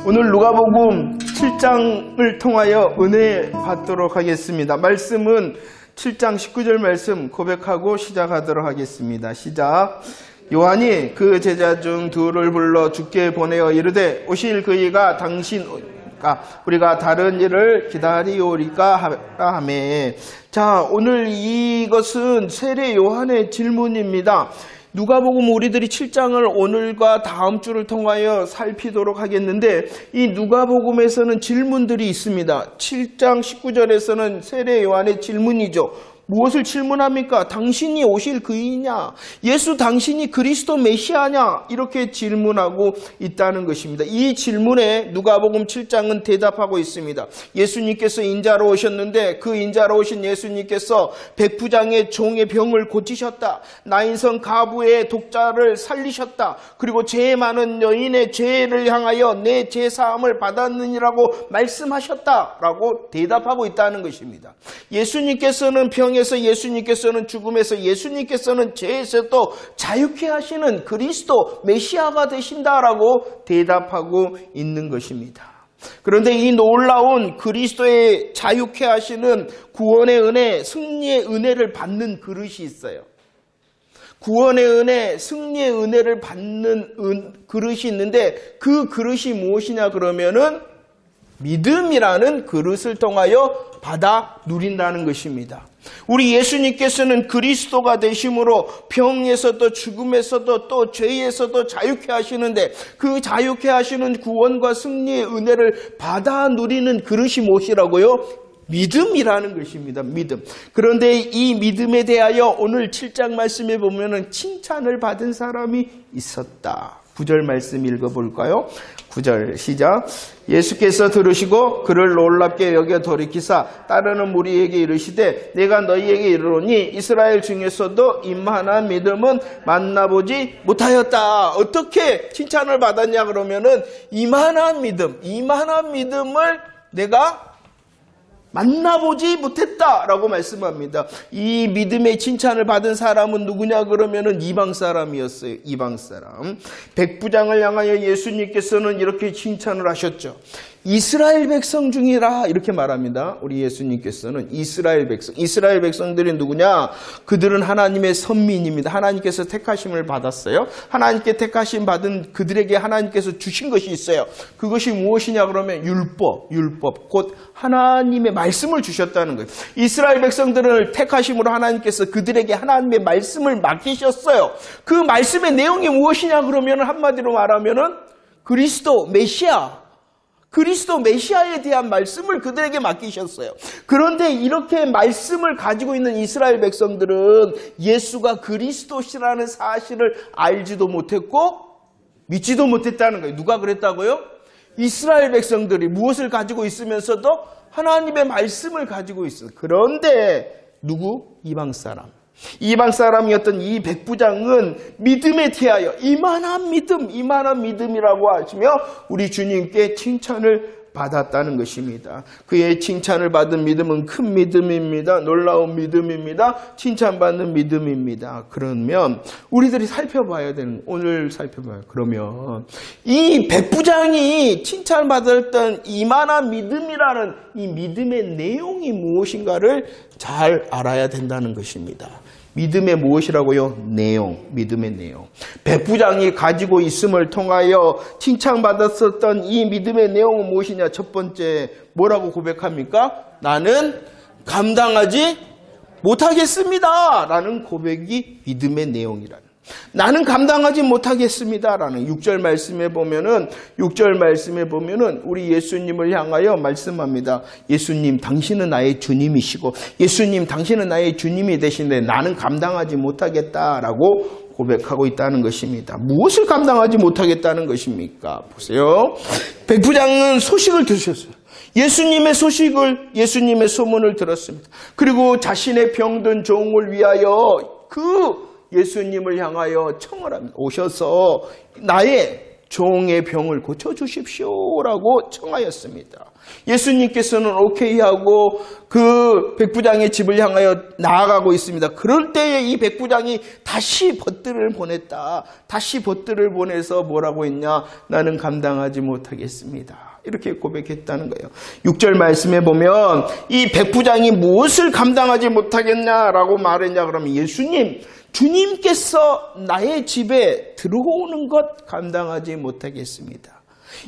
오늘 누가복음 7장을 통하여 은혜 받도록 하겠습니다. 말씀은 7장 19절 말씀 고백하고 시작하도록 하겠습니다. 시작. 요한이 그 제자 중 둘을 불러 주께 보내어 이르되 오실 그이가 우리가 다른 일을 기다리오리까 하매. 자, 오늘 이것은 세례 요한의 질문입니다. 누가복음 우리들이 7장을 오늘과 다음 주를 통하여 살피도록 하겠는데, 이 누가복음에서는 질문들이 있습니다. 7장 19절에서는 세례 요한의 질문이죠. 무엇을 질문합니까? 당신이 오실 그이냐? 예수 당신이 그리스도 메시아냐? 이렇게 질문하고 있다는 것입니다. 이 질문에 누가복음 7장은 대답하고 있습니다. 예수님께서 인자로 오셨는데 그 인자로 오신 예수님께서 백부장의 종의 병을 고치셨다. 나인성 가부의 독자를 살리셨다. 그리고 죄 많은 여인의 죄를 향하여 내 죄사함을 받았느니라고 말씀하셨다라고 대답하고 있다는 것입니다. 예수님께서는 병 예수님께서는 죽음에서 예수님께서는 죄에서도 자유케 하시는 그리스도 메시아가 되신다라고 대답하고 있는 것입니다. 그런데 이 놀라운 그리스도의 자유케 하시는 구원의 은혜, 승리의 은혜를 받는 그릇이 있어요. 구원의 은혜, 승리의 은혜를 받는 그릇이 있는데 그 그릇이 무엇이냐 그러면은 믿음이라는 그릇을 통하여 받아 누린다는 것입니다. 우리 예수님께서는 그리스도가 되심으로 병에서도 죽음에서도 또 죄에서도 자유케 하시는데 그 자유케 하시는 구원과 승리의 은혜를 받아 누리는 그릇이 무엇이라고요? 믿음이라는 것입니다. 믿음. 그런데 이 믿음에 대하여 오늘 7장 말씀에 보면은 칭찬을 받은 사람이 있었다. 9절 말씀 읽어볼까요? 9절 시작. 예수께서 들으시고 그를 놀랍게 여겨 돌이키사 따르는 무리에게 이르시되 내가 너희에게 이르노니 이스라엘 중에서도 이만한 믿음은 만나보지 못하였다. 어떻게 칭찬을 받았냐 그러면은 이만한 믿음을 내가 만나보지 못했다라고 말씀합니다. 이 믿음의 칭찬을 받은 사람은 누구냐 그러면은 이방 사람이었어요. 이방 사람. 백부장을 향하여 예수님께서는 이렇게 칭찬을 하셨죠. 이스라엘 백성 중이라 이렇게 말합니다. 우리 예수님께서는 이스라엘 백성들이 누구냐? 그들은 하나님의 선민입니다. 하나님께서 택하심을 받았어요. 하나님께 택하심 받은 그들에게 하나님께서 주신 것이 있어요. 그것이 무엇이냐 그러면 율법 곧 하나님의 말씀을 주셨다는 거예요. 이스라엘 백성들을 택하심으로 하나님께서 그들에게 하나님의 말씀을 맡기셨어요. 그 말씀의 내용이 무엇이냐 그러면 한마디로 말하면은 그리스도 메시아에 대한 말씀을 그들에게 맡기셨어요. 그런데 이렇게 말씀을 가지고 있는 이스라엘 백성들은 예수가 그리스도시라는 사실을 알지도 못했고 믿지도 못했다는 거예요. 누가 그랬다고요? 이스라엘 백성들이 무엇을 가지고 있으면서도 하나님의 말씀을 가지고 있어요. 그런데 누구? 이방 사람이었던 이 백부장은 믿음에 대하여 이만한 믿음이라고 하시며 우리 주님께 칭찬을 받았다는 것입니다. 그의 칭찬을 받은 믿음은 큰 믿음입니다. 놀라운 믿음입니다. 칭찬받는 믿음입니다. 그러면 우리들이 오늘 살펴봐요. 그러면 이 백부장이 칭찬받았던 이만한 믿음이라는 이 믿음의 내용이 무엇인가를 잘 알아야 된다는 것입니다. 믿음의 무엇이라고요? 믿음의 내용. 백부장이 가지고 있음을 통하여 칭찬받았었던 이 믿음의 내용은 무엇이냐? 첫 번째, 뭐라고 고백합니까? 나는 감당하지 못하겠습니다. 라는 고백이 믿음의 내용이라는. 나는 감당하지 못하겠습니다라는 6절 말씀에 보면은 우리 예수님을 향하여 말씀합니다. 예수님 당신은 나의 주님이시고 예수님 당신은 나의 주님이 되신데 나는 감당하지 못하겠다라고 고백하고 있다는 것입니다. 무엇을 감당하지 못하겠다는 것입니까? 보세요. 백부장은 소식을 들으셨어요. 예수님의 소문을 들었습니다. 그리고 자신의 병든 종을 위하여 예수님을 향하여 청을 합니다. 오셔서 나의 종의 병을 고쳐주십시오라고 청하였습니다. 예수님께서는 오케이 하고 그 백부장의 집을 향하여 나아가고 있습니다. 그럴 때에 이 백부장이 다시 벗들을 보냈다. 다시 벗들을 보내서 뭐라고 했냐? 나는 감당하지 못하겠습니다. 이렇게 고백했다는 거예요. 6절 말씀에 보면 이 백부장이 무엇을 감당하지 못하겠냐라고 말했냐 그러면 주님께서 나의 집에 들어오는 것 감당하지 못하겠습니다.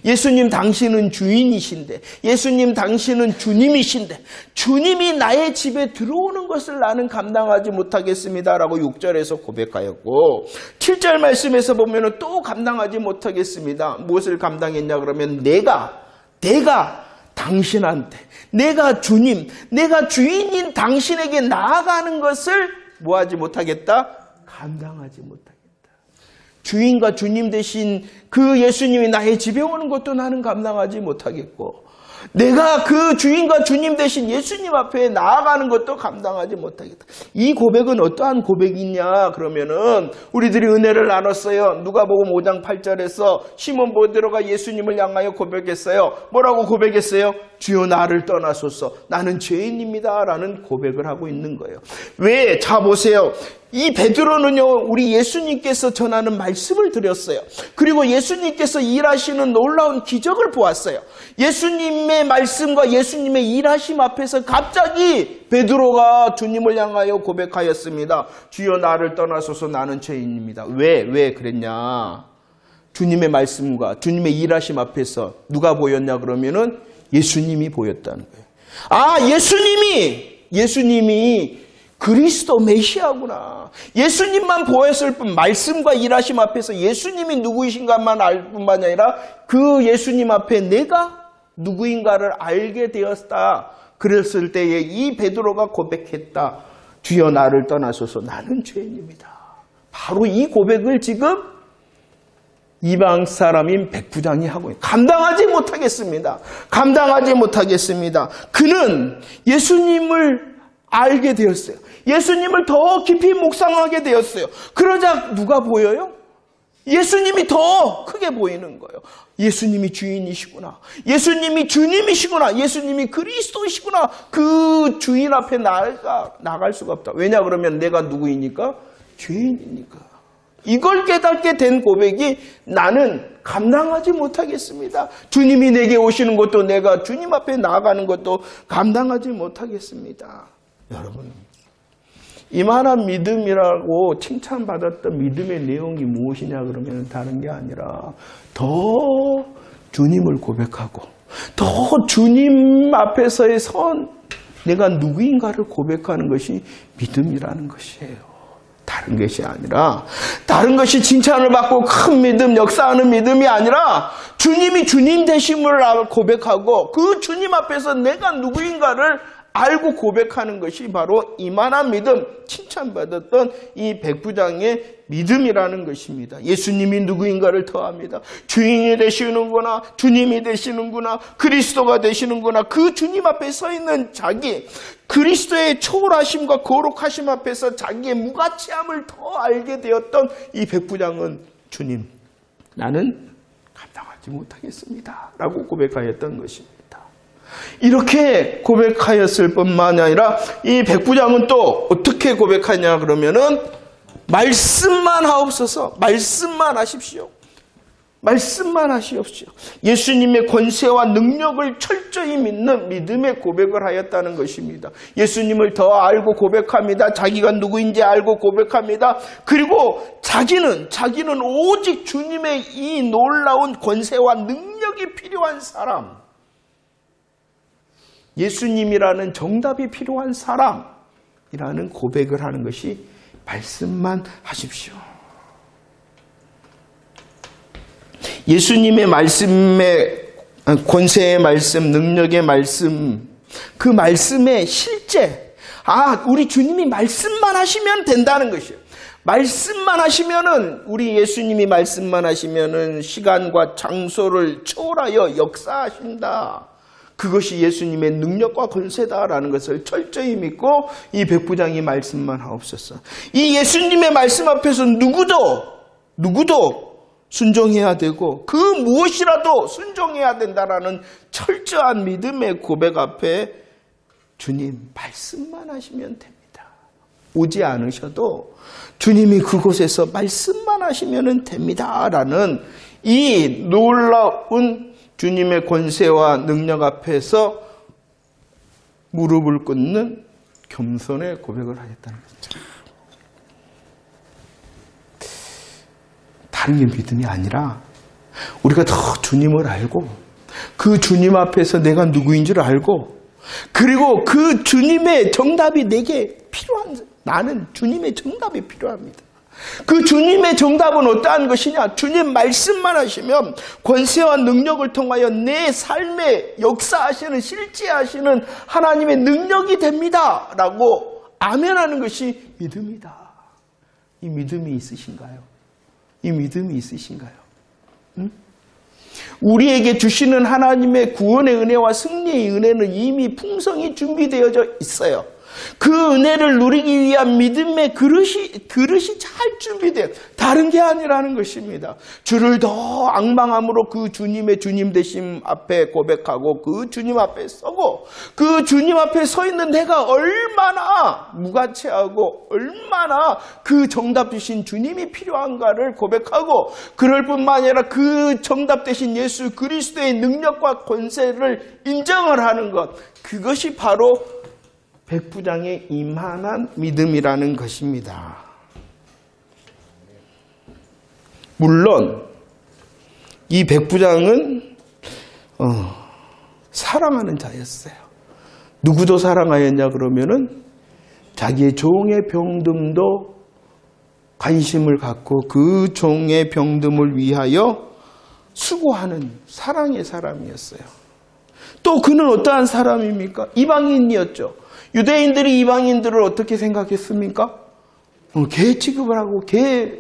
예수님 당신은 주인이신데, 예수님 당신은 주님이신데, 주님이 나의 집에 들어오는 것을 나는 감당하지 못하겠습니다라고 6절에서 고백하였고, 7절 말씀에서 보면 또 감당하지 못하겠습니다. 무엇을 감당했냐 그러면 내가 당신한테, 내가 주님, 내가 주인인 당신에게 나아가는 것을 뭐하지 못하겠다? 감당하지 못하겠다. 주인과 주님 대신 그 예수님이 나의 집에 오는 것도 나는 감당하지 못하겠고, 내가 그 주인과 주님 대신 예수님 앞에 나아가는 것도 감당하지 못하겠다. 이 고백은 어떠한 고백이냐 그러면은 우리들이 은혜를 나눴어요. 누가복음 5장 8절에서 시몬 베드로가 예수님을 향하여 고백했어요. 뭐라고 고백했어요? 주여 나를 떠나소서 나는 죄인입니다 라는 고백을 하고 있는 거예요. 왜? 자 보세요. 이 베드로는요, 우리 예수님께서 전하는 말씀을 드렸어요. 그리고 예수님께서 일하시는 놀라운 기적을 보았어요. 예수님의 말씀과 예수님의 일하심 앞에서 갑자기 베드로가 주님을 향하여 고백하였습니다. 주여 나를 떠나소서 나는 죄인입니다. 왜 그랬냐? 주님의 말씀과 주님의 일하심 앞에서 누가 보였냐 그러면은 예수님이 보였다는 거예요. 아, 예수님이 그리스도 메시아구나. 예수님만 보였을 뿐 말씀과 일하심 앞에서 예수님이 누구이신가만 알 뿐만이 아니라 그 예수님 앞에 내가 누구인가를 알게 되었다. 그랬을 때에 이 베드로가 고백했다. 주여 나를 떠나소서 나는 죄인입니다. 바로 이 고백을 지금 이방 사람인 백부장이 하고 있어요. 감당하지 못하겠습니다. 그는 예수님을 알게 되었어요. 예수님을 더 깊이 묵상하게 되었어요. 그러자 누가 보여요? 예수님이 더 크게 보이는 거예요. 예수님이 주인이시구나. 예수님이 주님이시구나. 예수님이 그리스도이시구나. 그 주인 앞에 나갈 수가 없다. 왜냐 그러면 내가 누구이니까? 죄인이니까. 이걸 깨닫게 된 고백이 나는 감당하지 못하겠습니다. 주님이 내게 오시는 것도 내가 주님 앞에 나아가는 것도 감당하지 못하겠습니다. 여러분, 이만한 믿음이라고 칭찬받았던 믿음의 내용이 무엇이냐 그러면 다른 게 아니라 더 주님을 고백하고 더 주님 앞에서의 내가 누구인가를 고백하는 것이 믿음이라는 것이에요. 다른 것이 아니라, 다른 것이 칭찬을 받고 큰 믿음, 역사하는 믿음이 아니라 주님이 주님 되심을 고백하고 그 주님 앞에서 내가 누구인가를 알고 고백하는 것이 바로 이만한 믿음, 칭찬받았던 이 백부장의 믿음이라는 것입니다. 예수님이 누구인가를 더합니다. 주인이 되시는구나, 주님이 되시는구나, 그리스도가 되시는구나. 그 주님 앞에 서 있는 그리스도의 초월하심과 거룩하심 앞에서 자기의 무가치함을 더 알게 되었던 이 백부장은 주님, 나는 감당하지 못하겠습니다 라고 고백하였던 것입니다. 이렇게 고백하였을 뿐만 아니라 이 백부장은 또 어떻게 고백하냐 그러면은 말씀만 하옵소서, 말씀만 하십시오. 예수님의 권세와 능력을 철저히 믿는 믿음의 고백을 하였다는 것입니다. 예수님을 더 알고 고백합니다. 자기가 누구인지 알고 고백합니다. 그리고 자기는 오직 주님의 이 놀라운 권세와 능력이 필요한 사람, 예수님이라는 정답이 필요한 사람이라는 고백을 하는 것이 말씀만 하십시오. 예수님의 말씀의 권세의 말씀, 능력의 말씀, 그 말씀의 실제, 우리 주님이 말씀만 하시면 된다는 것이에요. 말씀만 하시면은, 우리 예수님이 말씀만 하시면은 시간과 장소를 초월하여 역사하신다. 그것이 예수님의 능력과 권세다라는 것을 철저히 믿고 이 백부장이 말씀만 하옵소서. 이 예수님의 말씀 앞에서 누구도 순종해야 되고 그 무엇이라도 순종해야 된다라는 철저한 믿음의 고백 앞에 주님 말씀만 하시면 됩니다. 오지 않으셔도 주님이 그곳에서 말씀만 하시면 됩니다. 라는 이 놀라운 주님의 권세와 능력 앞에서 무릎을 꿇는 겸손의 고백을 하겠다는 거죠. 다른 게 믿음이 아니라 우리가 더 주님을 알고 그 주님 앞에서 내가 누구인 줄 알고 그리고 그 주님의 정답이 내게 필요한, 나는 주님의 정답이 필요합니다. 그 주님의 정답은 어떠한 것이냐? 주님 말씀만 하시면 권세와 능력을 통하여 내 삶에 역사하시는 실제하시는 하나님의 능력이 됩니다 라고 아멘하는 것이 믿음이다. 이 믿음이 있으신가요? 이 믿음이 있으신가요? 응? 우리에게 주시는 하나님의 구원의 은혜와 승리의 은혜는 이미 풍성히 준비되어져 있어요. 그 은혜를 누리기 위한 믿음의 그릇이 잘 준비돼요. 다른 게 아니라는 것입니다. 주를 더 앙망함으로 그 주님의 주님 되심 앞에 고백하고 그 주님 앞에 서고 그 주님 앞에 서 있는 내가 얼마나 무가치하고 얼마나 그 정답 주신 주님이 필요한가를 고백하고 그럴 뿐만 아니라 그 정답 되신 예수 그리스도의 능력과 권세를 인정을 하는 것, 그것이 바로 백부장의 이만한 믿음이라는 것입니다. 물론 이 백부장은 사랑하는 자였어요. 누구도 사랑하였냐 그러면은 자기의 종의 병듦도 관심을 갖고 그 종의 병듦을 위하여 수고하는 사랑의 사람이었어요. 또 그는 어떠한 사람입니까? 이방인이었죠. 유대인들이 이방인들을 어떻게 생각했습니까? 개 취급을 하고 개로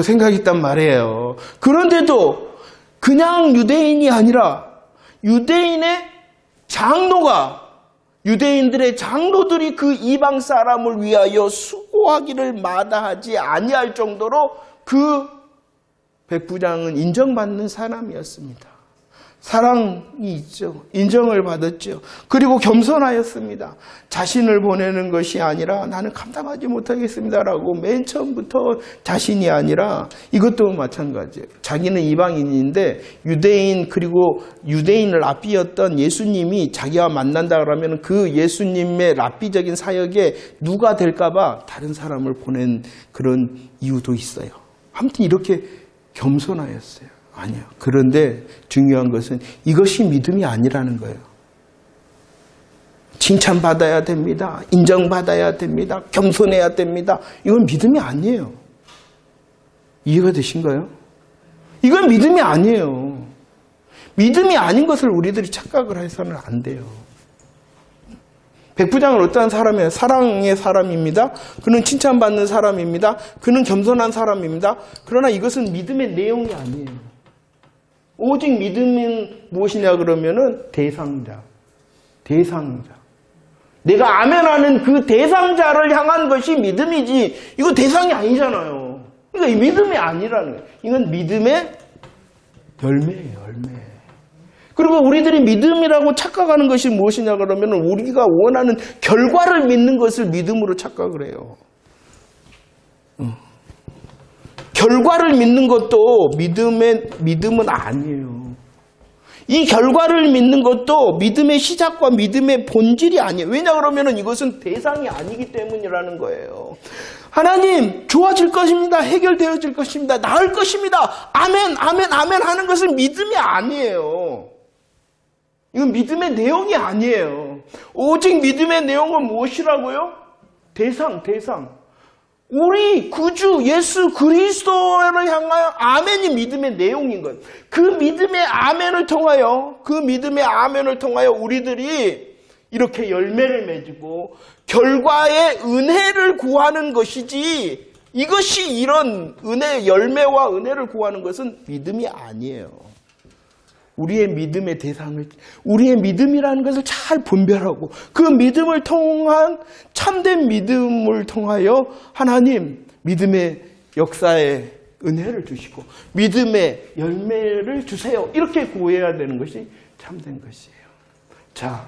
생각했단 말이에요. 그런데도 그냥 유대인이 아니라 유대인의 장로가, 유대인들의 장로들이 그 이방 사람을 위하여 수고하기를 마다하지 아니할 정도로 그 백부장은 인정받는 사람이었습니다. 사랑이 있죠. 인정을 받았죠. 그리고 겸손하였습니다. 자신을 보내는 것이 아니라 나는 감당하지 못하겠습니다라고 맨 처음부터 자신이 아니라 이것도 마찬가지예요. 자기는 이방인인데 유대인 그리고 유대인을 랍비였던 예수님이 자기와 만난다 그러면 그 예수님의 랍비적인 사역에 누가 될까봐 다른 사람을 보낸 그런 이유도 있어요. 아무튼 이렇게 겸손하였어요. 아니요. 그런데 중요한 것은 이것이 믿음이 아니라는 거예요. 칭찬받아야 됩니다. 인정받아야 됩니다. 겸손해야 됩니다. 이건 믿음이 아니에요. 이해가 되신가요? 이건 믿음이 아니에요. 믿음이 아닌 것을 우리들이 착각을 해서는 안 돼요. 백부장은 어떠한 사람이에요? 사랑의 사람입니다. 그는 칭찬받는 사람입니다. 그는 겸손한 사람입니다. 그러나 이것은 믿음의 내용이 아니에요. 오직 믿음은 무엇이냐 그러면은 대상자. 내가 아멘하는 그 대상자를 향한 것이 믿음이지 이거 대상이 아니잖아요. 그러니까 이 믿음이 아니라는 거예요. 이건 믿음의 열매예요. 열매. 그리고 우리들이 믿음이라고 착각하는 것이 무엇이냐 그러면은 우리가 원하는 결과를 믿는 것을 믿음으로 착각을 해요. 결과를 믿는 것도 믿음은 아니에요. 이 결과를 믿는 것도 믿음의 시작과 믿음의 본질이 아니에요. 왜냐 그러면은 이것은 대상이 아니기 때문이라는 거예요. 하나님 좋아질 것입니다. 해결되어질 것입니다. 나을 것입니다. 아멘 아멘 아멘 하는 것은 믿음이 아니에요. 이건 믿음의 내용이 아니에요. 오직 믿음의 내용은 무엇이라고요? 대상. 우리 구주 예수 그리스도를 향하여 아멘이 믿음의 내용인 것. 그 믿음의 아멘을 통하여 우리들이 이렇게 열매를 맺고 결과의 은혜를 구하는 것이지 이것이 이런 열매와 은혜를 구하는 것은 믿음이 아니에요. 우리의 믿음의 대상을, 우리의 믿음이라는 것을 잘 분별하고 그 믿음을 통한 참된 믿음을 통하여 하나님 믿음의 역사의 은혜를 주시고 믿음의 열매를 주세요. 이렇게 구해야 되는 것이 참된 것이에요. 자,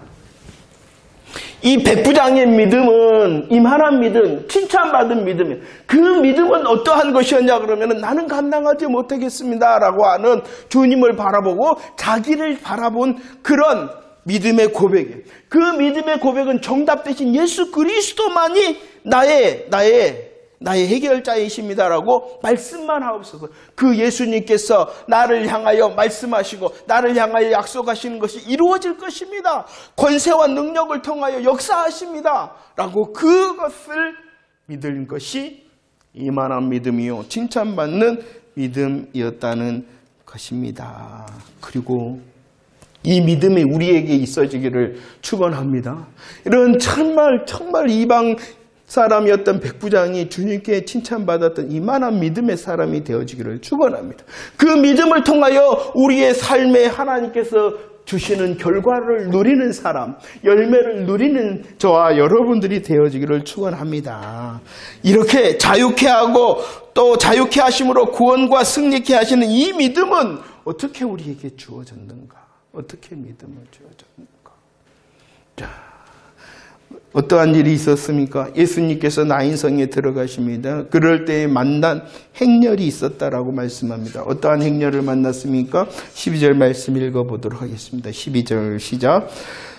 이 백부장의 믿음은 이만한 믿음, 칭찬받은 믿음이에요. 그 믿음은 어떠한 것이었냐 그러면 나는 감당하지 못하겠습니다 라고 하는 주님을 바라보고 자기를 바라본 그런 믿음의 고백이에요. 그 믿음의 고백은 정답 대신 예수 그리스도만이 나의 해결자이십니다라고 말씀만 하옵소서. 그 예수님께서 나를 향하여 말씀하시고 나를 향하여 약속하시는 것이 이루어질 것입니다. 권세와 능력을 통하여 역사하십니다 라고 그것을 믿은 것이 이만한 믿음이요 칭찬받는 믿음이었다는 것입니다. 그리고 이 믿음이 우리에게 있어지기를 축원합니다. 이런 정말 이방 사람이었던 백부장이 주님께 칭찬받았던 이만한 믿음의 사람이 되어지기를 축원합니다. 그 믿음을 통하여 우리의 삶에 하나님께서 주시는 결과를 누리는 사람, 열매를 누리는 저와 여러분들이 되어지기를 축원합니다. 이렇게 자유케 하고 또 자유케 하심으로 구원과 승리케 하시는 이 믿음은 어떻게 우리에게 주어졌는가? 어떻게 믿음을 주어졌는가? 자, 어떠한 일이 있었습니까? 예수님께서 나인성에 들어가십니다. 그럴 때에 만난 행렬이 있었다라고 말씀합니다. 어떠한 행렬을 만났습니까? 12절 말씀 읽어보도록 하겠습니다. 12절 시작.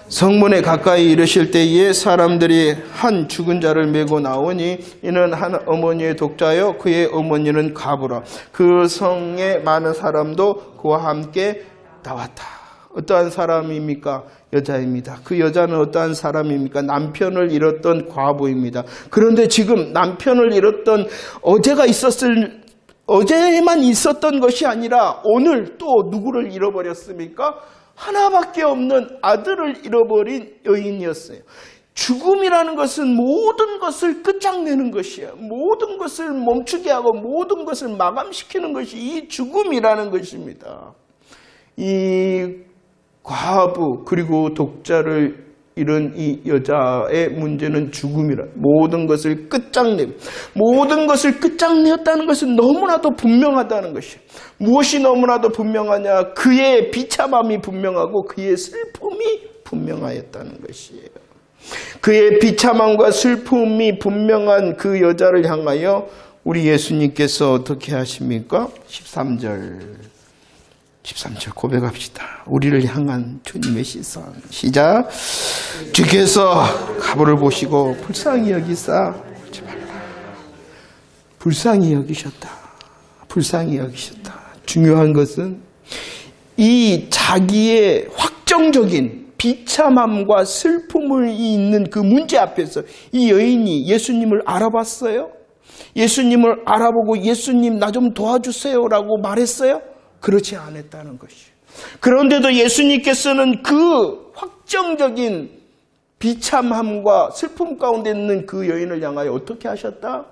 성문에 가까이 이르실 때에 사람들이 한 죽은 자를 메고 나오니 이는 한 어머니의 독자요 그의 어머니는 가부라. 그 성에 많은 사람도 그와 함께 나왔다. 어떠한 사람입니까? 여자입니다. 그 여자는 어떠한 사람입니까? 남편을 잃었던 과부입니다. 그런데 지금 남편을 잃었던 어제만 있었던 것이 아니라 오늘 또 누구를 잃어버렸습니까? 하나밖에 없는 아들을 잃어버린 여인이었어요. 죽음이라는 것은 모든 것을 끝장내는 것이에요. 모든 것을 멈추게 하고 모든 것을 마감시키는 것이 이 죽음이라는 것입니다. 이 과부 그리고 독자를 잃은 이 여자의 문제는 죽음이라. 모든 것을 끝장내었다는 것은 너무나도 분명하다는 것이에요. 무엇이 너무나도 분명하냐? 그의 비참함이 분명하고 그의 슬픔이 분명하였다는 것이에요. 그의 비참함과 슬픔이 분명한 그 여자를 향하여 우리 예수님께서 어떻게 하십니까? 13절 고백합시다. 우리를 향한 주님의 시선. 시작. 주께서 가부를 보시고 불쌍히 여기사 울지 말라. 불쌍히 여기셨다. 중요한 것은 이 자기의 확정적인 비참함과 슬픔을 있는 그 문제 앞에서 이 여인이 예수님을 알아봤어요? 예수님을 알아보고 예수님 나 좀 도와주세요라고 말했어요? 그렇지 않았다는 것이에요. 그런데도 예수님께서는 그 확정적인 비참함과 슬픔 가운데 있는 그 여인을 향하여 어떻게 하셨다?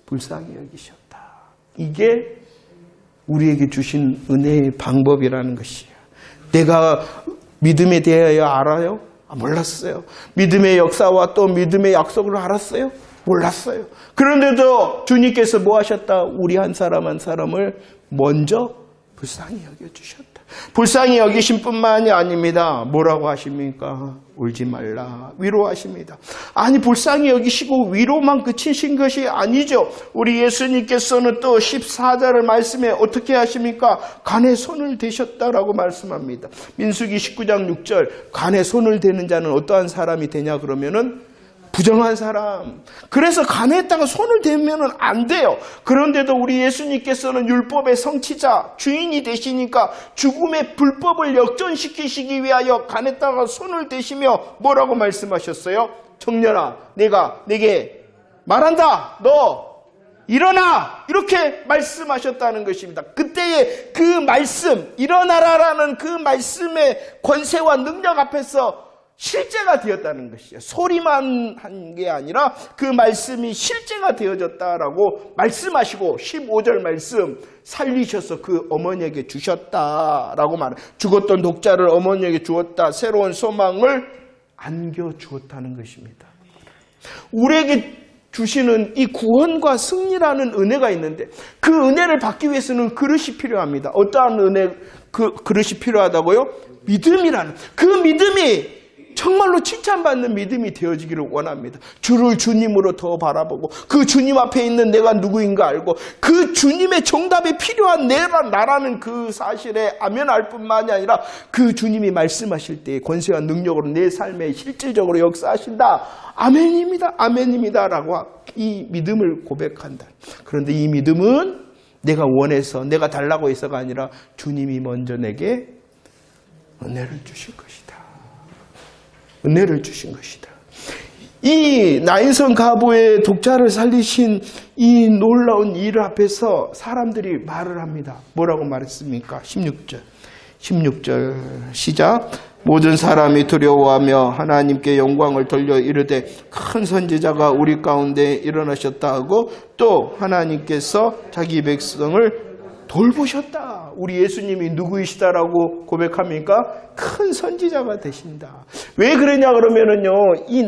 불쌍히 여기셨다. 이게 우리에게 주신 은혜의 방법이라는 것이에요. 내가 믿음에 대하여 알아요? 몰랐어요. 믿음의 역사와 또 믿음의 약속을 알았어요? 몰랐어요. 그런데도 주님께서 뭐 하셨다? 우리 한 사람을 먼저 불쌍히 여겨주셨다. 불쌍히 여기신 뿐만이 아닙니다. 뭐라고 하십니까? 울지 말라. 위로하십니다. 아니 불쌍히 여기시고 위로만 그치신 것이 아니죠. 우리 예수님께서는 또 14절을 말씀에 어떻게 하십니까? 간에 손을 대셨다라고 말씀합니다. 민수기 19장 6절 간에 손을 대는 자는 어떠한 사람이 되냐 그러면은 부정한 사람. 그래서 간에다가 손을 대면 안 돼요. 그런데도 우리 예수님께서는 율법의 성취자, 주인이 되시니까 죽음의 불법을 역전시키시기 위하여 간에다가 손을 대시며 뭐라고 말씀하셨어요? 청년아, 내가 네게 말한다. 너 일어나. 이렇게 말씀하셨다는 것입니다. 그때의 그 말씀, 일어나라라는 그 말씀의 권세와 능력 앞에서 실제가 되었다는 것이에요. 소리만 한 게 아니라 그 말씀이 실제가 되어졌다라고 말씀하시고 15절 말씀 살리셔서 그 어머니에게 주셨다라고 말해요. 죽었던 독자를 어머니에게 주었다. 새로운 소망을 안겨주었다는 것입니다. 우리에게 주시는 이 구원과 승리라는 은혜가 있는데 그 은혜를 받기 위해서는 그릇이 필요합니다. 어떠한 은혜, 그 그릇이 필요하다고요? 믿음이라는, 그 믿음이 정말로 칭찬받는 믿음이 되어지기를 원합니다. 주를 주님으로 더 바라보고 그 주님 앞에 있는 내가 누구인가 알고 그 주님의 정답이 필요한 나라는 그 사실에 아멘할 뿐만이 아니라 그 주님이 말씀하실 때 권세와 능력으로 내 삶에 실질적으로 역사하신다. 아멘입니다. 아멘입니다. 라고 이 믿음을 고백한다. 그런데 이 믿음은 내가 원해서 내가 달라고 해서가 아니라 주님이 먼저 내게 은혜를 주신 것이다. 은혜를 주신 것이다. 이 나인성 가부의 독자를 살리신 이 놀라운 일 앞에서 사람들이 말을 합니다. 뭐라고 말했습니까? 16절 시작. 모든 사람이 두려워하며 하나님께 영광을 돌려 이르되 큰 선지자가 우리 가운데 일어나셨다 하고 또 하나님께서 자기 백성을 돌보셨다. 우리 예수님이 누구이시다라고 고백합니까? 큰 선지자가 되신다. 왜 그러냐 그러면은요, 이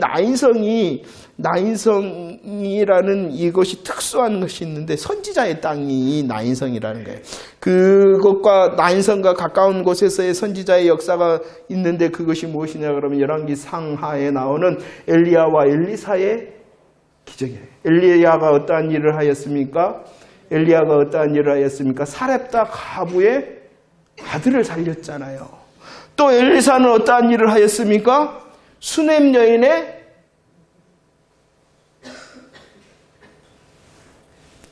나인성이라는 이것이 특수한 것이 있는데 선지자의 땅이 나인성이라는 거예요. 그것과 나인성과 가까운 곳에서의 선지자의 역사가 있는데 그것이 무엇이냐 그러면 열왕기 상하에 나오는 엘리야와 엘리사의 기적이에요. 엘리야가 어떠한 일을 하였습니까? 엘리야가 어떠한 일을 하였습니까? 사렙다 가부의 아들을 살렸잖아요. 또 엘리사는 어떠한 일을 하였습니까? 수넴 여인의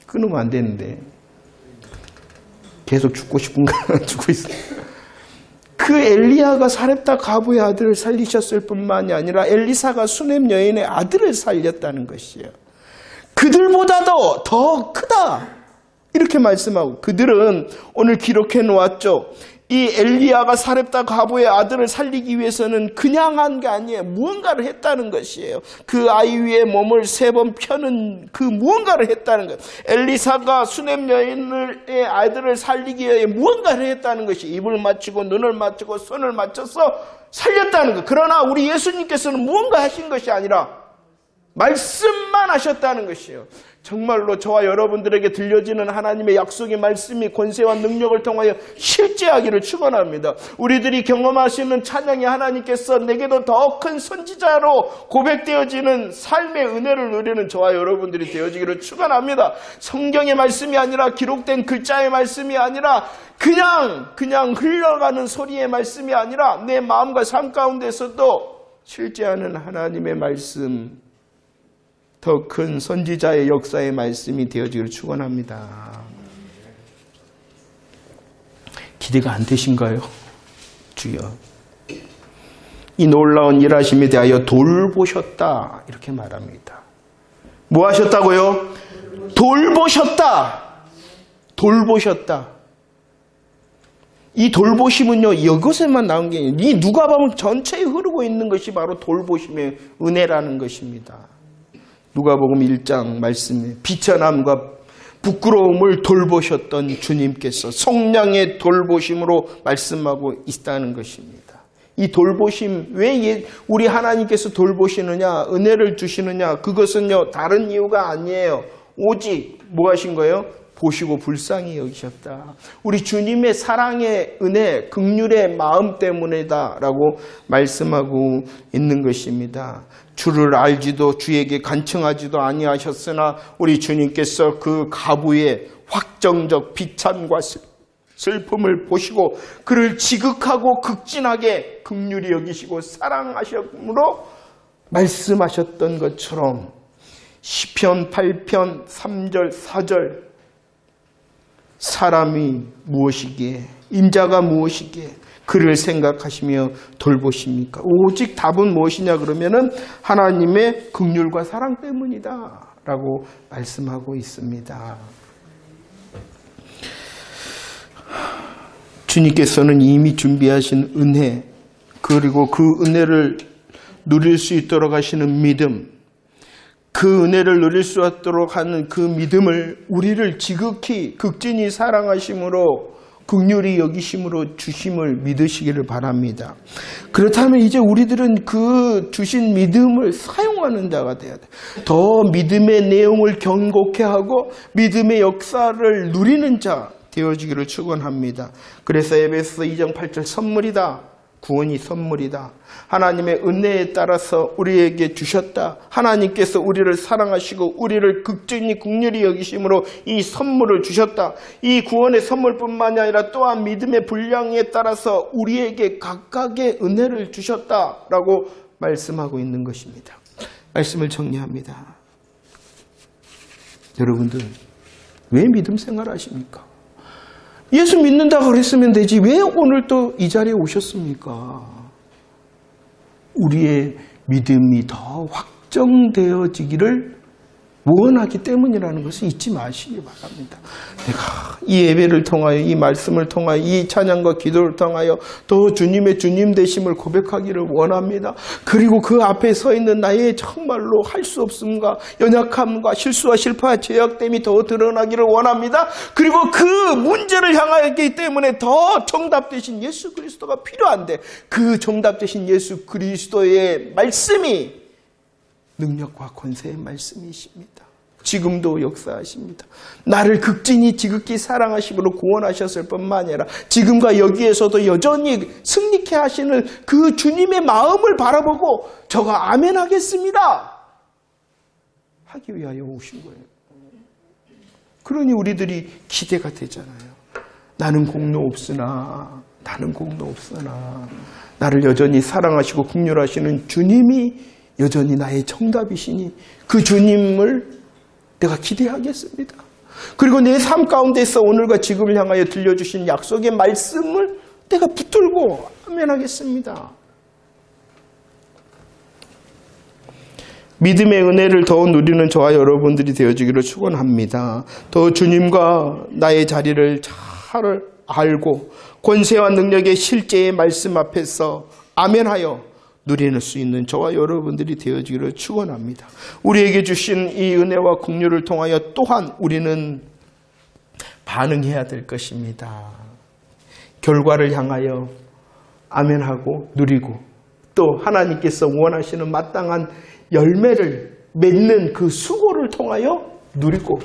끊으면 안 되는데 계속 죽고 싶은가? 죽고 있어요. 그 엘리야가 사렙다 가부의 아들을 살리셨을 뿐만이 아니라 엘리사가 수넴 여인의 아들을 살렸다는 것이에요. 그들보다도 더 크다. 이렇게 말씀하고 그들은 오늘 기록해 놓았죠. 이 엘리야가 사렙다 가부의 아들을 살리기 위해서는 그냥 한 게 아니에요. 무언가를 했다는 것이에요. 그 아이 위에 몸을 3번 펴는 그 무언가를 했다는 거예요. 엘리사가 수넴 여인의 아들을 살리기 위해 무언가를 했다는 것이 입을 맞추고 눈을 맞추고 손을 맞춰서 살렸다는 것. 그러나 우리 예수님께서는 무언가 하신 것이 아니라 말씀만 하셨다는 것이에요. 정말로 저와 여러분들에게 들려지는 하나님의 약속의 말씀이 권세와 능력을 통하여 실제하기를 축원합니다. 우리들이 경험하시는 찬양의 하나님께서 내게도 더 큰 선지자로 고백되어지는 삶의 은혜를 누리는 저와 여러분들이 되어지기를 축원합니다. 성경의 말씀이 아니라 기록된 글자의 말씀이 아니라 그냥 흘러가는 소리의 말씀이 아니라 내 마음과 삶 가운데서도 실제하는 하나님의 말씀, 더 큰 선지자의 역사의 말씀이 되어지기를 축원합니다. 기대가 안 되신가요? 주여, 이 놀라운 일하심에 대하여 돌보셨다 이렇게 말합니다. 뭐 하셨다고요? 돌보셨다. 돌보셨다. 이 돌보심은요, 이것에만 나온 게 아니에요. 이 누가복음 전체에 흐르고 있는 것이 바로 돌보심의 은혜라는 것입니다. 누가복음 1장 말씀에 비천함과 부끄러움을 돌보셨던 주님께서 성령의 돌보심으로 말씀하고 있다는 것입니다. 이 돌보심, 왜 우리 하나님께서 돌보시느냐, 은혜를 주시느냐, 그것은요 다른 이유가 아니에요. 오직 뭐 하신 거예요? 보시고 불쌍히 여기셨다. 우리 주님의 사랑의 은혜, 긍휼의 마음 때문이다라고 말씀하고 있는 것입니다. 주를 알지도 주에게 간청하지도 아니하셨으나 우리 주님께서 그 가부의 확정적 비참과 슬픔을 보시고 그를 지극하고 극진하게 긍휼히 여기시고 사랑하심으로 말씀하셨던 것처럼 시편 8편 3절 4절 사람이 무엇이기에 인자가 무엇이기에 그를 생각하시며 돌보십니까? 오직 답은 무엇이냐 그러면은 하나님의 긍휼과 사랑 때문이다 라고 말씀하고 있습니다. 주님께서는 이미 준비하신 은혜, 그리고 그 은혜를 누릴 수 있도록 하시는 믿음, 그 은혜를 누릴 수 있도록 하는 그 믿음을 우리를 지극히 극진히 사랑하심으로 긍휼히 여기심으로 주심을 믿으시기를 바랍니다. 그렇다면 이제 우리들은 그 주신 믿음을 사용하는 자가 돼야 돼. 더 믿음의 내용을 견고케 하고 믿음의 역사를 누리는 자 되어지기를 축원합니다. 그래서 에베소서 2장 8절 선물이다. 구원이 선물이다. 하나님의 은혜에 따라서 우리에게 주셨다. 하나님께서 우리를 사랑하시고 우리를 극진히 긍휼히 여기심으로 이 선물을 주셨다. 이 구원의 선물뿐만이 아니라 또한 믿음의 분량에 따라서 우리에게 각각의 은혜를 주셨다라고 말씀하고 있는 것입니다. 말씀을 정리합니다. 여러분들 왜 믿음 생활하십니까? 예수 믿는다고 그랬으면 되지 왜 오늘 또 이 자리에 오셨습니까? 우리의 믿음이 더 확정되어지기를 원하기 때문이라는 것을 잊지 마시기 바랍니다. 내가 이 예배를 통하여 이 말씀을 통하여 이 찬양과 기도를 통하여 더 주님의 주님 되심을 고백하기를 원합니다. 그리고 그 앞에 서 있는 나의 정말로 할 수 없음과 연약함과 실수와 실패와 죄악됨이 더 드러나기를 원합니다. 그리고 그 문제를 향하기 때문에 더 정답 되신 예수 그리스도가 필요한데 그 정답 되신 예수 그리스도의 말씀이 능력과 권세의 말씀이십니다. 지금도 역사하십니다. 나를 극진히 지극히 사랑하심으로 구원하셨을 뿐만 아니라 지금과 여기에서도 여전히 승리케 하시는 그 주님의 마음을 바라보고 저가 아멘 하겠습니다 하기 위하여 오신 거예요. 그러니 우리들이 기대가 되잖아요. 나는 공로 없으나 나를 여전히 사랑하시고 긍휼하시는 주님이 여전히 나의 정답이시니 그 주님을 내가 기대하겠습니다. 그리고 내 삶 가운데서 오늘과 지금을 향하여 들려주신 약속의 말씀을 내가 붙들고 아멘하겠습니다. 믿음의 은혜를 더 누리는 저와 여러분들이 되어지기를 축원합니다. 더 주님과 나의 자리를 잘 알고 권세와 능력의 실제의 말씀 앞에서 아멘하여 누리는 수 있는 저와 여러분들이 되어지기를 축원합니다. 우리에게 주신 이 은혜와 긍휼을 통하여 또한 우리는 반응해야 될 것입니다. 결과를 향하여 아멘하고 누리고 또 하나님께서 원하시는 마땅한 열매를 맺는 그 수고를 통하여 누리고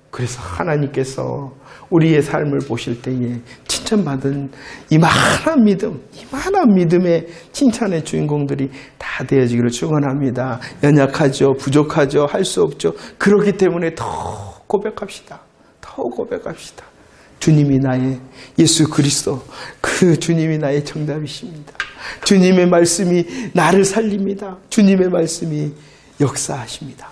그래서 하나님께서 우리의 삶을 보실 때에 칭찬받은 이만한 믿음의 칭찬의 주인공들이 다 되어지기를 축원합니다. 연약하죠. 부족하죠. 할 수 없죠. 그렇기 때문에 더 고백합시다. 주님이 나의 예수 그리스도 그 주님이 나의 정답이십니다. 주님의 말씀이 나를 살립니다. 주님의 말씀이 역사하십니다.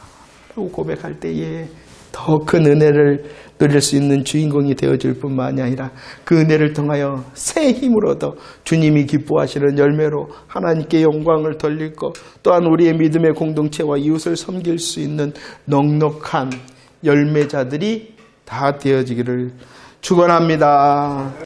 라고 고백할 때에 더 큰 은혜를 누릴 수 있는 주인공이 되어줄 뿐만이 아니라 그 은혜를 통하여 새 힘을 얻어 주님이 기뻐하시는 열매로 하나님께 영광을 돌릴 것 또한 우리의 믿음의 공동체와 이웃을 섬길 수 있는 넉넉한 열매자들이 다 되어지기를 축원합니다.